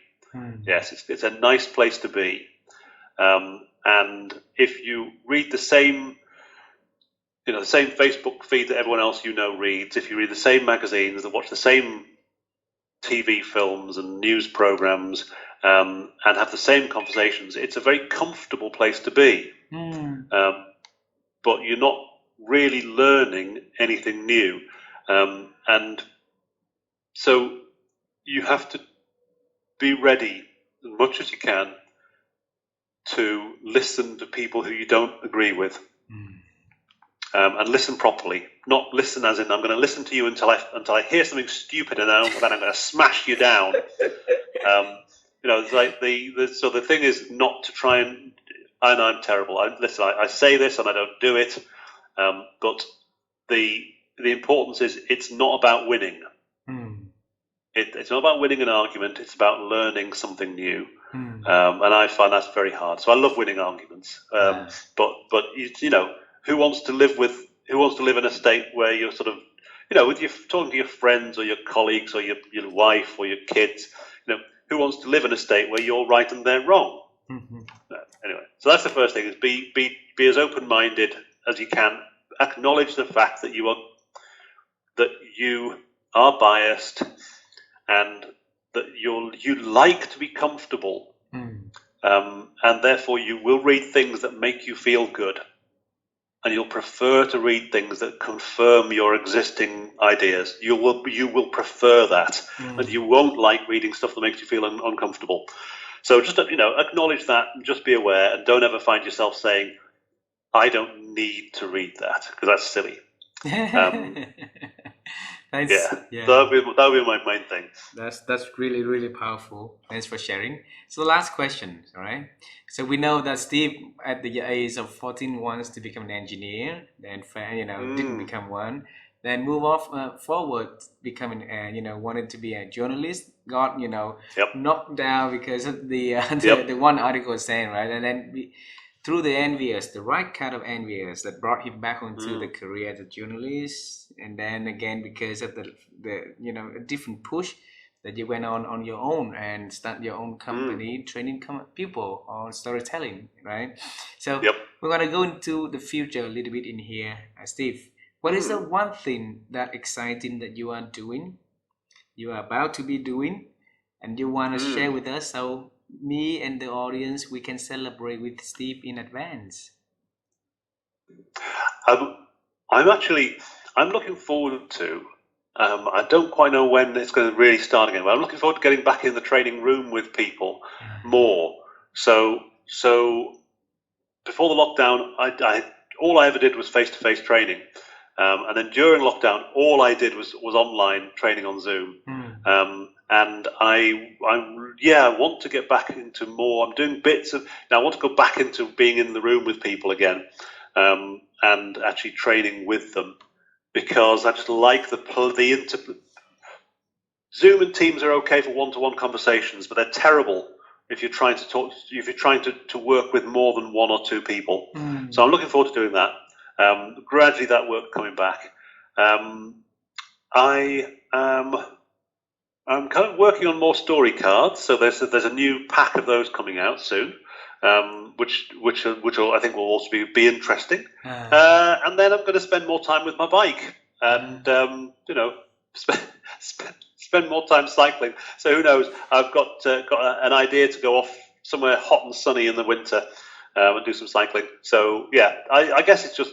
B: Yes, it's a nice place to be. And if you read the same Facebook feed that everyone else reads, if you read the same magazines, that watch the same TV films and news programs, and have the same conversations, it's a very comfortable place to be. But you're not really learning anything new. And so you have to be ready as much as you can to listen to people who you don't agree with, and listen properly. Not listen as in I'm going to listen to you until I hear something stupid, and then I'm going to smash you down. It's like so the thing is not to try and. I know I'm terrible. I say this and I don't do it, but the importance is it's not about winning. It's not about winning an argument. It's about learning something new, and I find that's very hard. So I love winning arguments, but who wants to live in a state where you're sort of, with your talking to your friends or your colleagues or your wife or your kids, who wants to live in a state where you're right and they're wrong? Anyway, so that's the first thing: is be as open-minded as you can. Acknowledge the fact that you are biased, and that you like to be comfortable, and therefore you will read things that make you feel good, and you'll prefer to read things that confirm your existing ideas. You will prefer that, and you won't like reading stuff that makes you feel uncomfortable. So just acknowledge that, and just be aware, and don't ever find yourself saying, "I don't need to read that," because that's silly. That would be my main thing.
A: That's really, really powerful. Thanks for sharing. So last question, all right? So we know that Steve at the age of 14 wants to become an engineer, then didn't become one. Then move forward, becoming wanted to be a journalist. Got knocked down because of the one article saying, right, and then through the right kind of envious that brought him back onto the career as a journalist, and then again because of the a different push that you went on your own and start your own company, training people on storytelling, right? So we're gonna go into the future a little bit in here, Steve. What is the one thing that exciting that you are doing, you are about to be doing, and you want to share with us, so me and the audience, we can celebrate with Steve in advance?
B: I'm looking forward to. I don't quite know when it's going to really start again, but I'm looking forward to getting back in the training room with people more. So before the lockdown, all I ever did was face-to-face training, and then during lockdown, all I did was online training on Zoom. And I want to get back into more. I'm doing bits of. Now I want to go back into being in the room with people again. and actually training with them, because I just like Zoom and Teams are okay for one-to-one conversations, but they're terrible if you're trying to talk. If you're trying to work with more than one or two people. So I'm looking forward to doing that. Gradually, that work coming back. I'm kind of working on more story cards. So there's a new pack of those coming out soon, which I think will also be interesting. And then I'm going to spend more time with my bike, and spend more time cycling. So who knows? I've got an idea to go off somewhere hot and sunny in the winter and do some cycling. So yeah, I guess it's just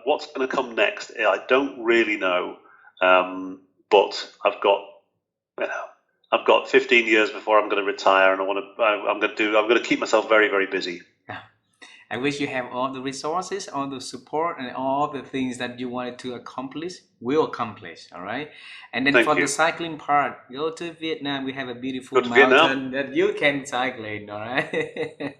B: what's going to come next? I don't really know, but I've got 15 years before I'm going to retire, and I'm going to keep myself very, very busy.
A: I wish you have all the resources, all the support, and all the things that you wanted to accomplish will accomplish. All right. And then for the cycling part, go to Vietnam. We have a beautiful mountain that you can cycle in. All right,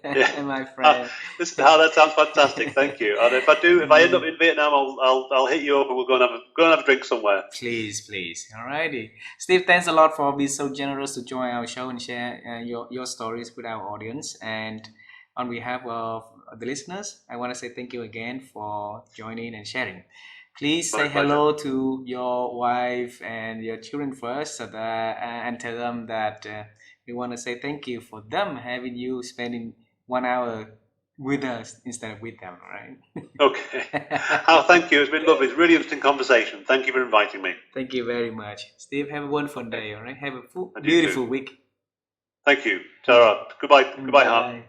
B: yeah.
A: My friend.
B: That sounds fantastic. Thank you. And if I end up in Vietnam, I'll hit you up and we'll go and have a drink somewhere.
A: Please. All righty. Steve, thanks a lot for being so generous to join our show and share your stories with our audience. And on behalf of the listeners, I want to say thank you again for joining and sharing. Please say hello to your wife and your children first, and tell them that we want to say thank you for them having you spending 1 hour with us instead of with them, right?
B: Okay. Thank you. It's been lovely. It's a really interesting conversation. Thank you for inviting me.
A: Thank you very much. Steve, have a wonderful day, all right? Have a beautiful week.
B: Thank you. Tara. Goodbye. Goodbye, Hart.